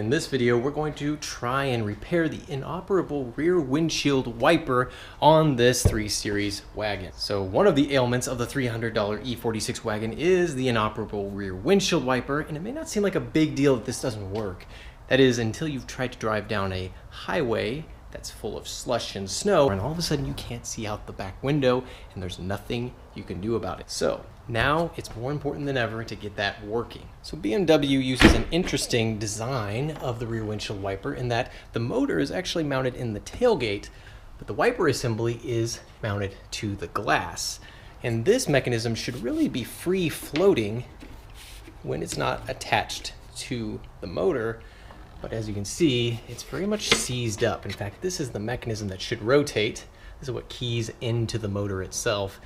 In this video, we're going to try and repair the inoperable rear windshield wiper on this 3 Series wagon. So one of the ailments of the $300 E46 wagon is the inoperable rear windshield wiper, and it may not seem like a big deal that this doesn't work. That is, until you've tried to drive down a highway that's full of slush and snow, and all of a sudden you can't see out the back window, and there's nothing you can do about it. So now it's more important than ever to get that working. So BMW uses an interesting design of the rear windshield wiper in that the motor is actually mounted in the tailgate, but the wiper assembly is mounted to the glass. And this mechanism should really be free floating when it's not attached to the motor. But as you can see, it's very much seized up. In fact, this is the mechanism that should rotate. This is what keys into the motor itself.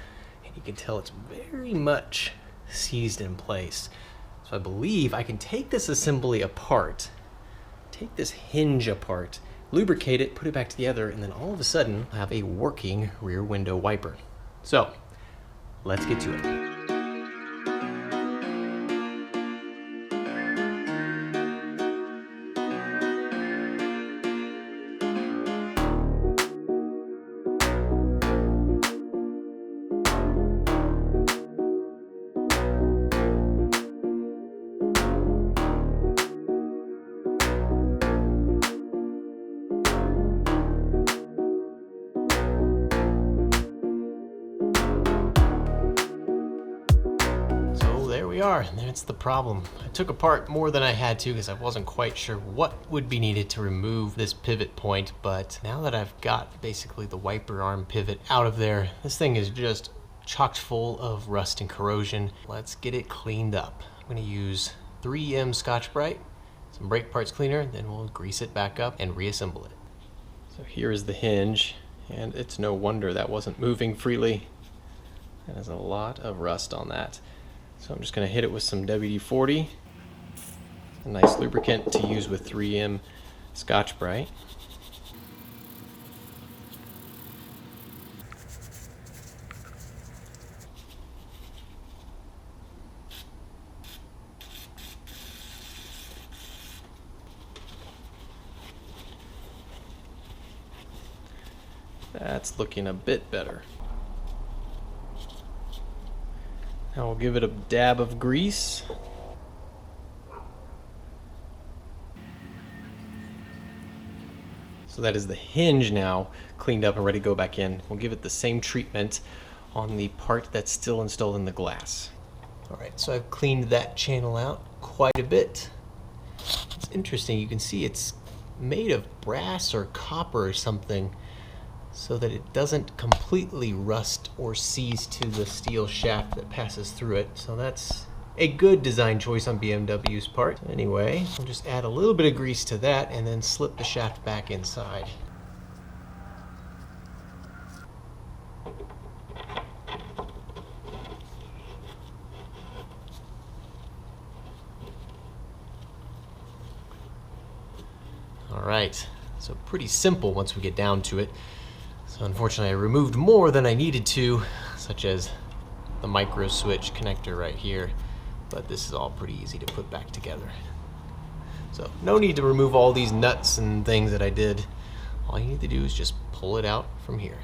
And you can tell it's very much seized in place. So I believe I can take this assembly apart, take this hinge apart, lubricate it, put it back together, and then all of a sudden I'll have a working rear window wiper. So let's get to it. There we are, and that's the problem. I took apart more than I had to because I wasn't quite sure what would be needed to remove this pivot point, but now that I've got basically the wiper arm pivot out of there, this thing is just chock full of rust and corrosion. Let's get it cleaned up. I'm going to use 3M Scotch-Brite, some brake parts cleaner, then we'll grease it back up and reassemble it. So here is the hinge, and it's no wonder that wasn't moving freely. There's a lot of rust on that. So I'm just going to hit it with some WD-40, a nice lubricant to use with 3M Scotch-Brite. That's looking a bit better. Now we'll give it a dab of grease. So that is the hinge now cleaned up and ready to go back in. We'll give it the same treatment on the part that's still installed in the glass. All right, so I've cleaned that channel out quite a bit. It's interesting, you can see it's made of brass or copper or something, so that it doesn't completely rust or seize to the steel shaft that passes through it. So that's a good design choice on BMW's part. Anyway, I'll just add a little bit of grease to that and then slip the shaft back inside. All right, so pretty simple once we get down to it. So unfortunately I removed more than I needed to, such as the micro switch connector right here, but this is all pretty easy to put back together. So no need to remove all these nuts and things that I did. All you need to do is just pull it out from here.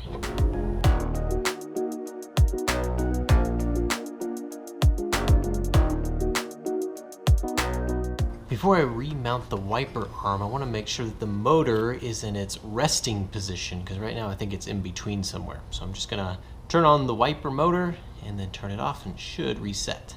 Before I remount the wiper arm, I want to make sure that the motor is in its resting position, because right now I think it's in between somewhere. So I'm just going to turn on the wiper motor and then turn it off, and it should reset.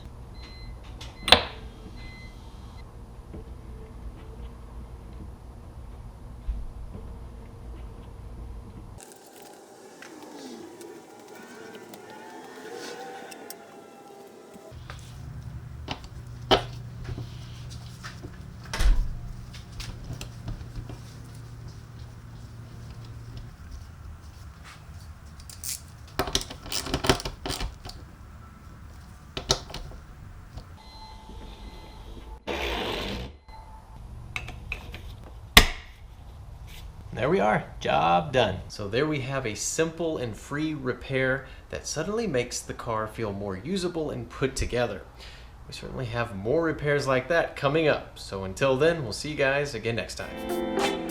There we are, job done. So there we have a simple and free repair that suddenly makes the car feel more usable and put together. we certainly have more repairs like that coming up. So until then, we'll see you guys again next time.